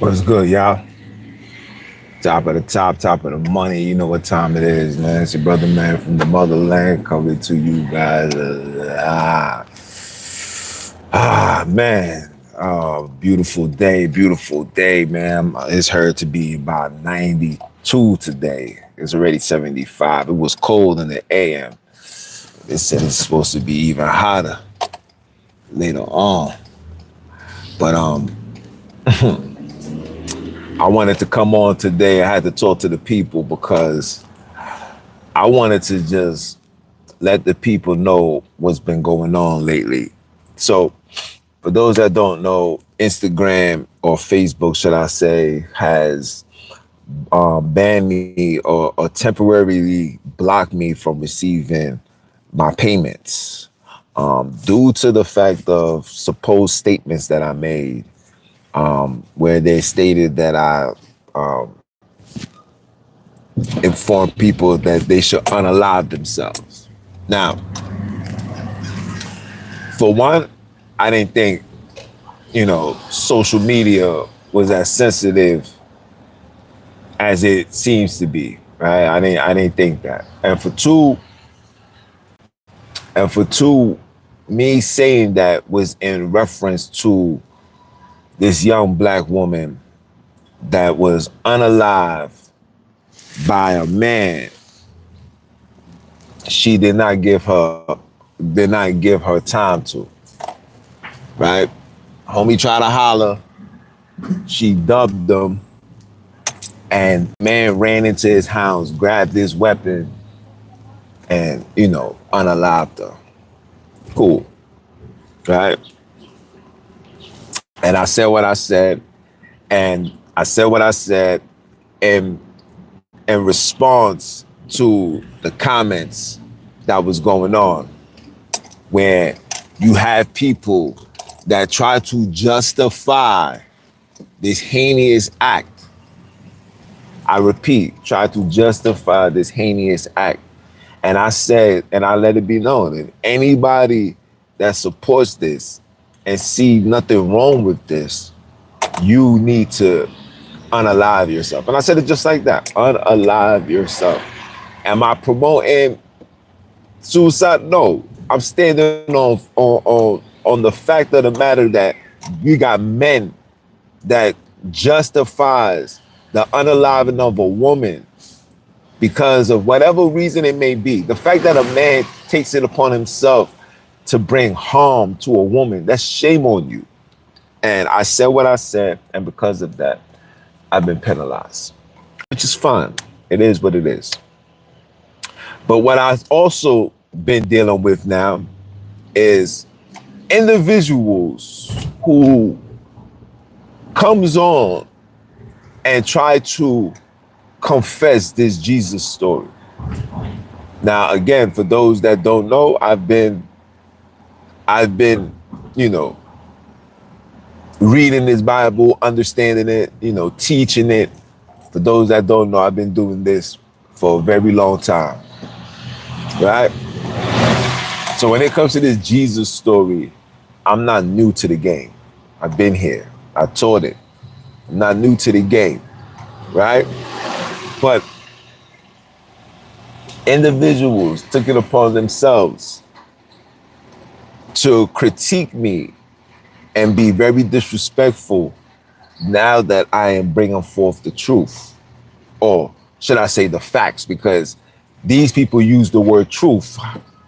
What's good, y'all? Top of the top, top of the money. You know what time it is, man. It's your brother, man, from the motherland, coming to you guys. Man. Beautiful day, man. It's heard to be about 92 today. It's already 75. It was cold in the AM. They said it's supposed to be even hotter later on. But I wanted to come on today. I had to talk to the people because I wanted to just let the people know what's been going on lately. So, for those that don't know, Instagram or Facebook, should I say, has banned me or temporarily blocked me from receiving my payments due to the fact of supposed statements that I made where they stated that I informed people that they should unalive themselves. Now, for one, I didn't think, social media was as sensitive as it seems to be, right? I didn't think that. And for two, me saying that was in reference to this young black woman that was unalived by a man she did not give her time to, right? Homie tried to holler, she dubbed him, and man ran into his house, grabbed his weapon, and unalived her. Cool, right? And I said what I said, and I said what I said in response to the comments that was going on, where you have people that try to justify this heinous act. I repeat, try to justify this heinous act. And I said, and I let it be known that anybody that supports this and see nothing wrong with this, you need to unalive yourself. And I said it just like that, unalive yourself. Am I promoting suicide? No, I'm standing on the fact of the matter that you got men that justifies the unaliving of a woman because of whatever reason it may be. The fact that a man takes it upon himself to bring harm to a woman, that's shame on you. And I said what I said, and because of that, I've been penalized, which is fine. It is what it is. But what I've also been dealing with now is individuals who comes on and try to confess this Jesus story. Now, again, for those that don't know, I've been, reading this Bible, understanding it, teaching it. For those that don't know, I've been doing this for a very long time, right? So when it comes to this Jesus story, I'm not new to the game. I've been here. I taught it. I'm not new to the game, right? But individuals took it upon themselves to critique me and be very disrespectful now that I am bringing forth the truth, or should I say the facts, because these people use the word truth.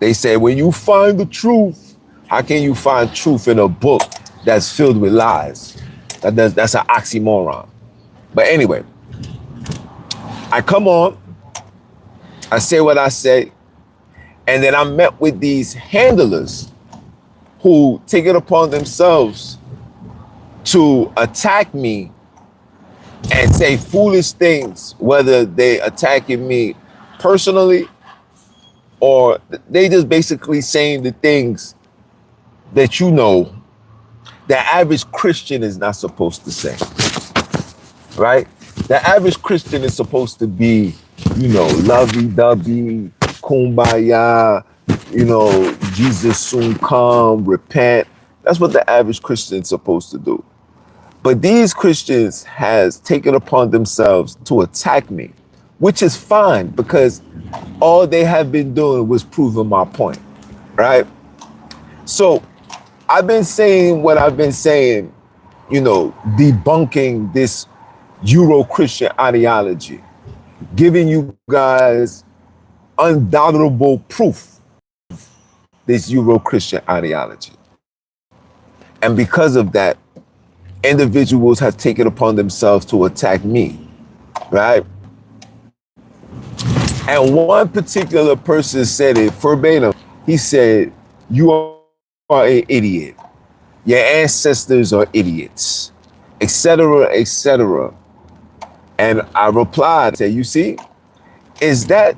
They say, when you find the truth, how can you find truth in a book that's filled with lies? That's an oxymoron. But anyway, I come on, I say what I say, and then I'm met with these handlers who take it upon themselves to attack me and say foolish things, whether they attacking me personally or they just basically saying the things that the average Christian is not supposed to say, right? The average Christian is supposed to be, lovey-dovey, kumbaya, Jesus soon come, repent. That's what the average Christian is supposed to do. But these Christians has taken upon themselves to attack me, which is fine because all they have been doing was proving my point, right? So I've been saying what I've been saying, debunking this Euro-Christian ideology, giving you guys undoubtable proof this Euro-Christian ideology. And because of that, individuals have taken upon themselves to attack me, right? And one particular person said it verbatim. He said, "You are an idiot. Your ancestors are idiots, etc., etc." And I replied, "Say, you see, is that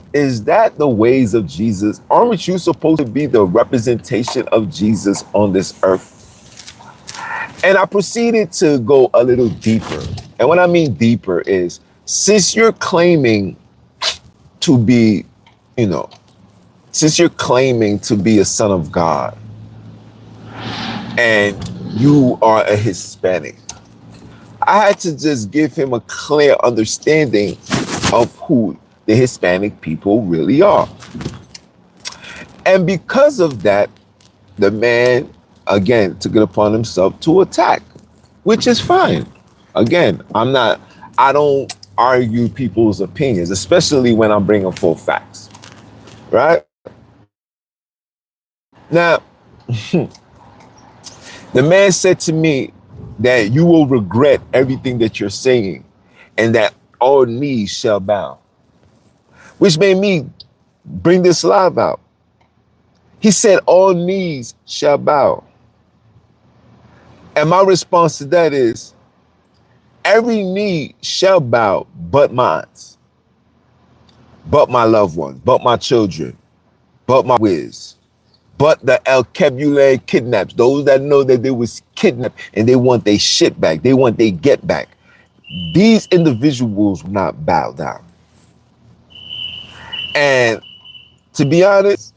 the ways of Jesus? Aren't you supposed to be the representation of Jesus on this earth?" And I proceeded to go a little deeper. And what I mean deeper is, since you're claiming to be, since you're claiming to be a son of God and you are a Hispanic, I had to just give him a clear understanding of who the Hispanic people really are. And because of that, the man, again, took it upon himself to attack, which is fine. Again, I don't argue people's opinions, especially when I'm bringing full facts, right? Now, the man said to me that you will regret everything that you're saying and that all knees shall bow, which made me bring this live out. He said, all knees shall bow. And my response to that is, every knee shall bow but mine, but my loved ones, but my children, but my whiz, but the El Kebule kidnaps, those that know that they was kidnapped and they want their shit back, they want their get back. These individuals will not bow down. And to be honest,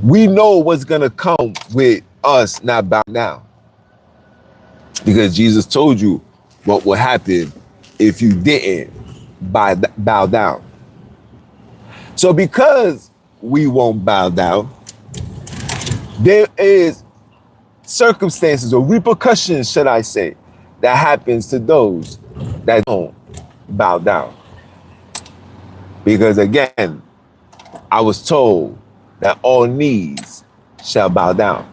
we know what's gonna come with us not bowing down. Because Jesus told you what would happen if you didn't bow down. So because we won't bow down, there is circumstances or repercussions, should I say, that happens to those that don't bow down. Because again, I was told that all knees shall bow down.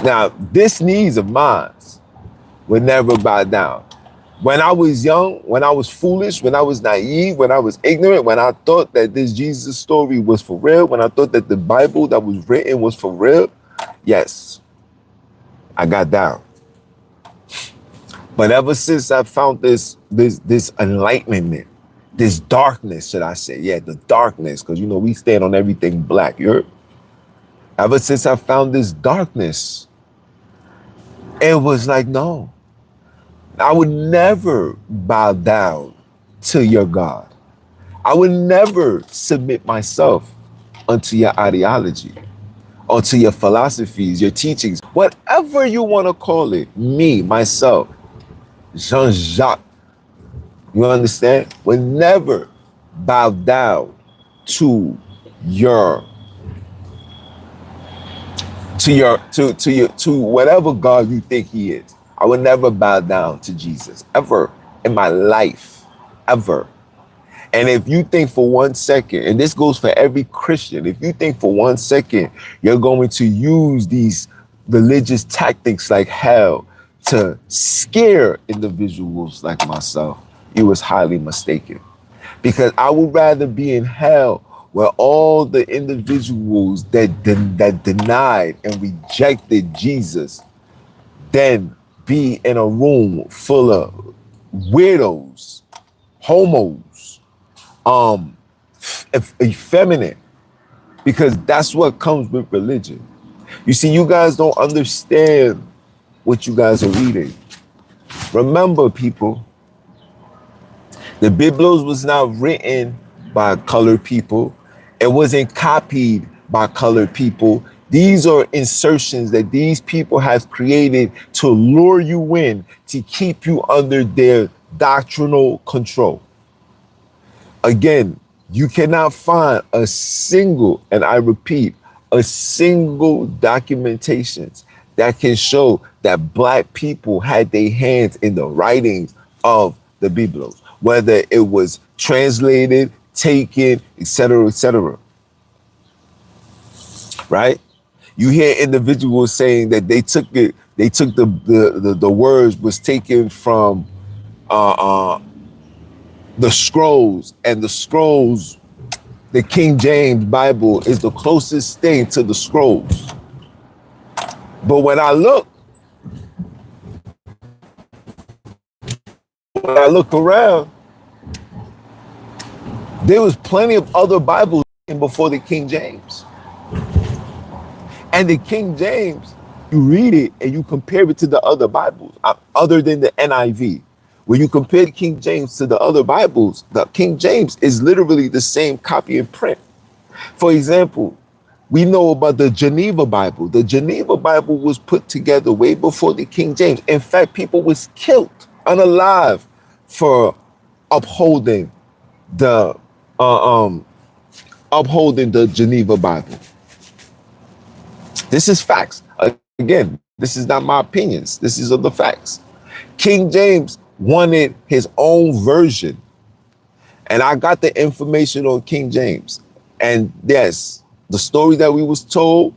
Now, this knees of mine would never bow down. When I was young, when I was foolish, when I was naive, when I was ignorant, when I thought that this Jesus story was for real, when I thought that the Bible that was written was for real, yes, I got down. But ever since I found this enlightenment, this darkness, should I say, the darkness, because we stand on everything black, you heard? Ever since I found this darkness, it was like, no, I would never bow down to your God. I would never submit myself unto your ideology, unto your philosophies, your teachings, whatever you want to call it. Me, myself, Jean-Jacques, you understand? Would never bow down to whatever God you think he is. I would never bow down to Jesus, ever in my life, ever. And if you think for 1 second, and this goes for every Christian, if you think for 1 second you're going to use these religious tactics like hell to scare individuals like myself, you was highly mistaken. Because I would rather be in hell where all the individuals that denied and rejected Jesus than be in a room full of weirdos, homos, effeminate, because that's what comes with religion. You see, you guys don't understand what you guys are reading. Remember, people, the Biblos was not written by colored people. It wasn't copied by colored people. These are insertions that these people have created to lure you in, to keep you under their doctrinal control. Again, you cannot find a single, and I repeat, a single documentations that can show that black people had their hands in the writings of the Biblos, whether it was translated, taken, etc., right? You hear individuals saying that they took the words was taken from the scrolls, and the scrolls, the King James Bible is the closest thing to the scrolls. But when I look around, there was plenty of other Bibles before the King James. And the King James, you read it and you compare it to the other Bibles, other than the NIV. When you compare the King James to the other Bibles, the King James is literally the same copy and print. For example, we know about the Geneva Bible. The Geneva Bible was put together way before the King James. In fact, people was killed unalive for upholding the Geneva Bible. This is facts. Again, this is not my opinions. This is of the facts. King James wanted his own version. And I got the information on King James. And yes, the story that we was told,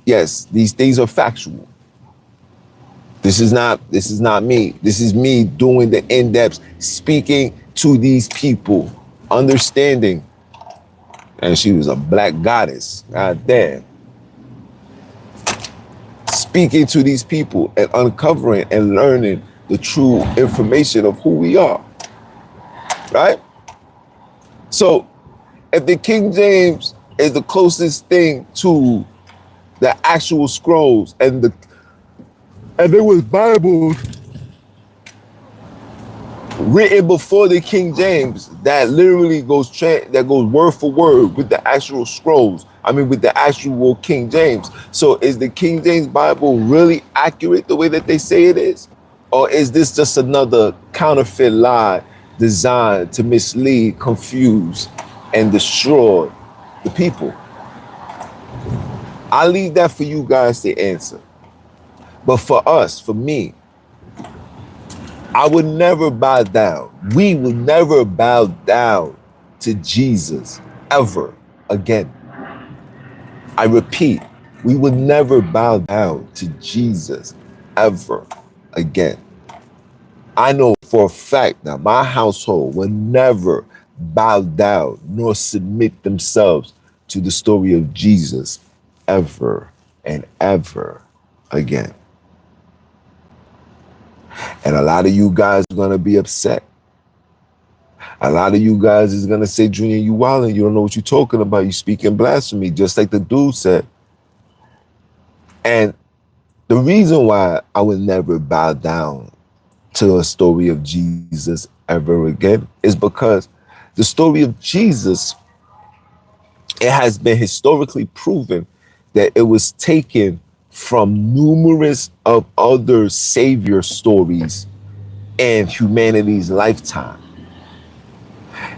yes, these things are factual. This is not me. This is me doing the in-depth, speaking to these people, understanding. And she was a black goddess. God damn. Speaking to these people and uncovering and learning the true information of who we are. Right? So if the King James is the closest thing to the actual scrolls, and there was Bibles written before the King James that literally goes word for word with the actual scrolls. I mean, with the actual King James. So is the King James Bible really accurate the way that they say it is? Or is this just another counterfeit lie designed to mislead, confuse, and destroy the people? I leave that for you guys to answer. But for us, for me, I would never bow down. We would never bow down to Jesus ever again. I repeat, we would never bow down to Jesus ever again. I know for a fact that my household will never bow down nor submit themselves to the story of Jesus ever and ever again. And a lot of you guys are going to be upset. A lot of you guys is going to say, Junior, you wildin', you don't know what you're talking about. You speaking blasphemy, just like the dude said. And the reason why I would never bow down to a story of Jesus ever again is because the story of Jesus, it has been historically proven that it was taken from numerous of other savior stories in humanity's lifetime.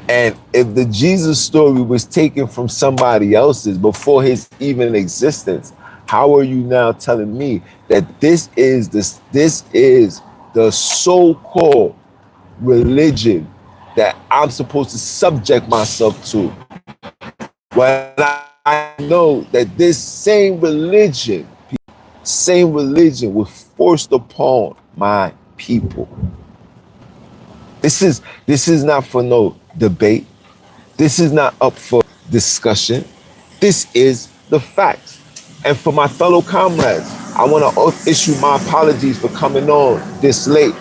And if the Jesus story was taken from somebody else's before his even existence, how are you now telling me that this is the so-called religion that I'm supposed to subject myself to? When I know that this same religion was forced upon my people. This is not for no debate. This is not up for discussion. This is the facts. And for my fellow comrades, I want to issue my apologies for coming on this late.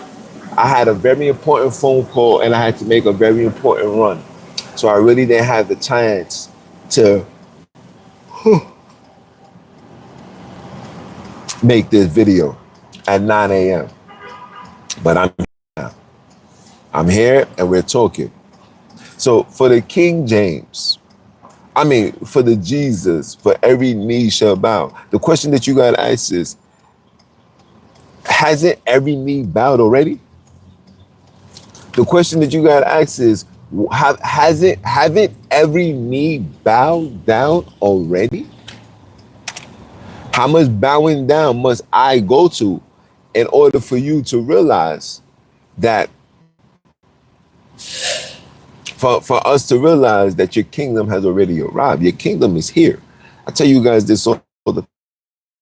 I had a very important phone call and I had to make a very important run. So I really didn't have the chance to make this video at 9 a.m. But I'm here now. I'm here and we're talking. So for the King James, I mean, for the Jesus, for every knee shall bow. The question that you gotta ask is, hasn't every knee bowed already? The question that you gotta ask is, haven't every knee bowed down already? How much bowing down must I go to in order for you to realize that for us to realize that your kingdom has already arrived? Your kingdom is here. I tell you guys this all the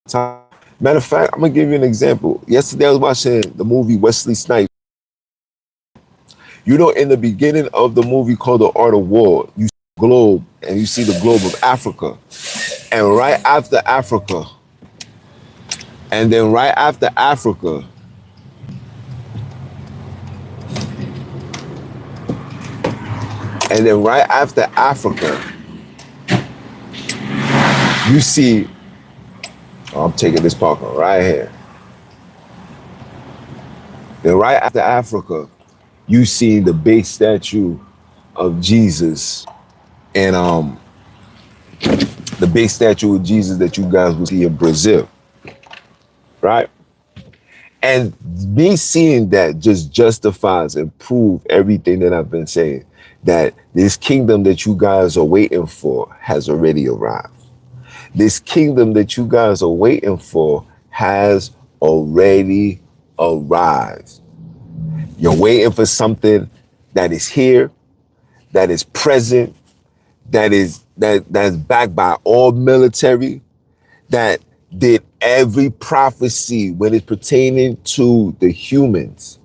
time. Matter of fact, I'm gonna give you an example. Yesterday I was watching the movie Wesley Snipes. You know, in the beginning of the movie called The Art of War, you see the globe and you see the globe of Africa. And right after Africa, and then right after Africa, and then right after Africa, you see, oh, I'm taking this parker right here. Then right after Africa, you see the big statue of Jesus, and the big statue of Jesus that you guys will see in Brazil, right? And me seeing that just justifies and prove everything that I've been saying, that this kingdom that you guys are waiting for has already arrived. This kingdom that you guys are waiting for has already arrived. You're waiting for something that is here, that is present, that's backed by all military, that did every prophecy when it's pertaining to the humans.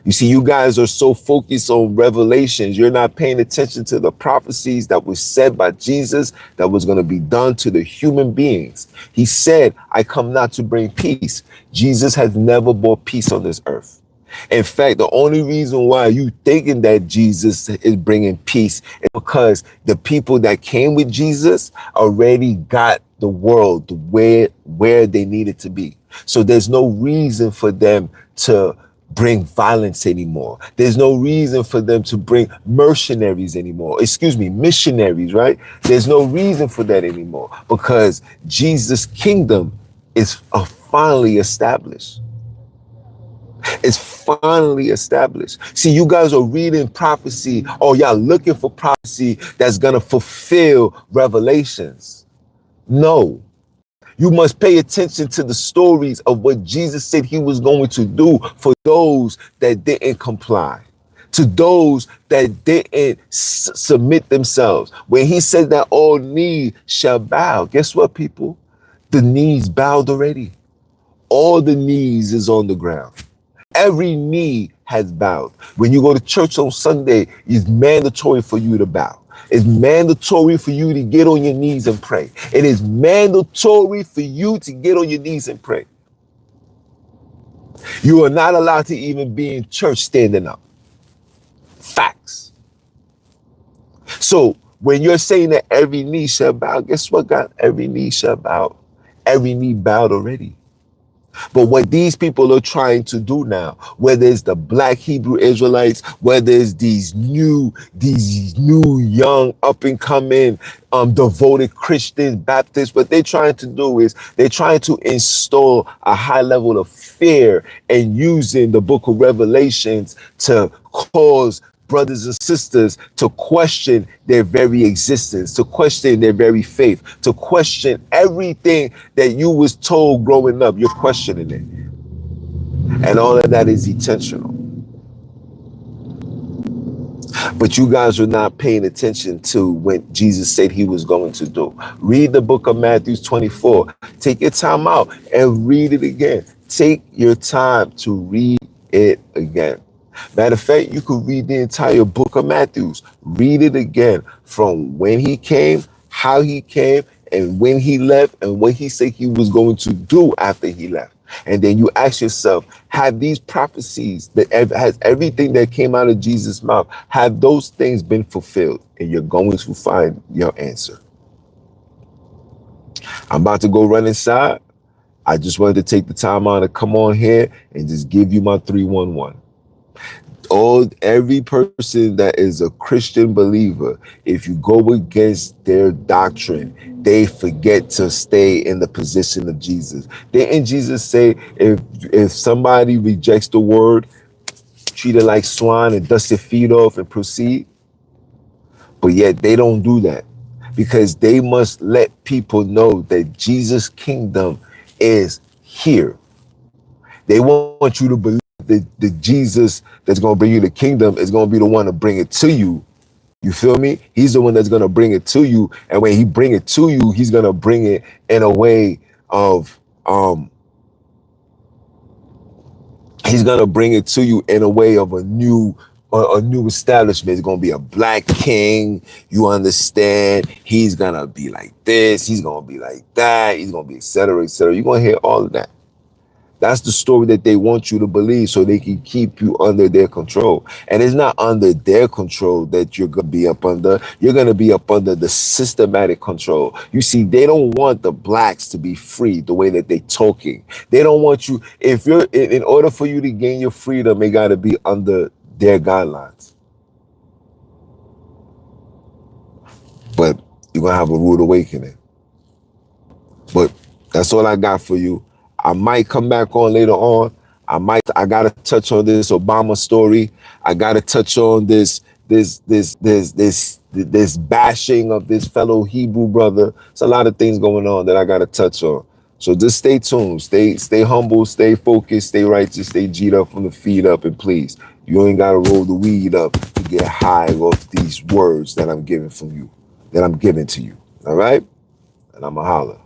You see, you guys are so focused on revelations, you're not paying attention to the prophecies that was said by Jesus that was going to be done to the human beings. He said, I come not to bring peace. Jesus has never brought peace on this earth. In fact, the only reason why you thinking that Jesus is bringing peace is because the people that came with Jesus already got the world where they needed to be. So there's no reason for them to bring violence anymore. There's no reason for them to bring mercenaries anymore. Excuse me, missionaries, right? There's no reason for that anymore because Jesus' kingdom is finally established. It's finally established. See, you guys are reading prophecy, or y'all looking for prophecy that's going to fulfill revelations. No. You must pay attention to the stories of what Jesus said he was going to do for those that didn't comply, to those that didn't submit themselves. When he said that all knees shall bow, guess what, people? The knees bowed already. All the knees is on the ground. Every knee has bowed. When you go to church on Sunday, it's mandatory for you to bow. It's mandatory for you to get on your knees and pray. It is mandatory for you to get on your knees and pray. You are not allowed to even be in church standing up. Facts. So when you're saying that every knee shall bow, guess what, God? Every knee shall bow. Every knee bowed already. But what these people are trying to do now, whether it's the black Hebrew Israelites, whether it's these new young up and coming devoted Christians, Baptists, what they're trying to do is they're trying to install a high level of fear and using the book of Revelations to cause brothers and sisters to question their very existence, to question their very faith, to question everything that you was told growing up. You're questioning it. And all of that is intentional. But you guys are not paying attention to what Jesus said he was going to do. Read the book of Matthew 24. Take your time out and read it again. Take your time to read it again. Matter of fact, you could read the entire book of Matthews. Read it again from when he came, how he came, and when he left, and what he said he was going to do after he left. And then you ask yourself, have these prophecies that has everything that came out of Jesus' mouth, have those things been fulfilled? And you're going to find your answer. I'm about to go run inside. I just wanted to take the time out to come on here and just give you my 311. Every person that is a Christian believer, if you go against their doctrine, they forget to stay in the position of Jesus. Didn't Jesus say, if somebody rejects the word, treat it like swine and dust their feet off and proceed? But yet they don't do that, because they must let people know that Jesus' kingdom is here. They want you to believe that the Jesus that's going to bring you the kingdom is going to be the one to bring it to you. You feel me? He's the one that's going to bring it to you. And when he bring it to you, he's going to bring it in a way of, he's going to bring it to you in a way of a new establishment. It's going to be a black king. You understand? He's going to be like this. He's going to be like that. He's going to be et cetera, et cetera. You're going to hear all of that. That's the story that they want you to believe so they can keep you under their control. And it's not under their control that you're going to be up under. You're going to be up under the systematic control. You see, they don't want the blacks to be free the way that they're talking. They don't want you, if you're, in order for you to gain your freedom, it got to be under their guidelines. But you're going to have a rude awakening. But that's all I got for you. I might come back on later on. I gotta touch on this Obama story. I gotta touch on this bashing of this fellow Hebrew brother. It's a lot of things going on that I gotta touch on. So just stay tuned, stay humble, stay focused, stay righteous, stay G'd up from the feet up, and please, you ain't gotta roll the weed up to get high off these words that I'm giving from you, that I'm giving to you. All right? And I'ma holler.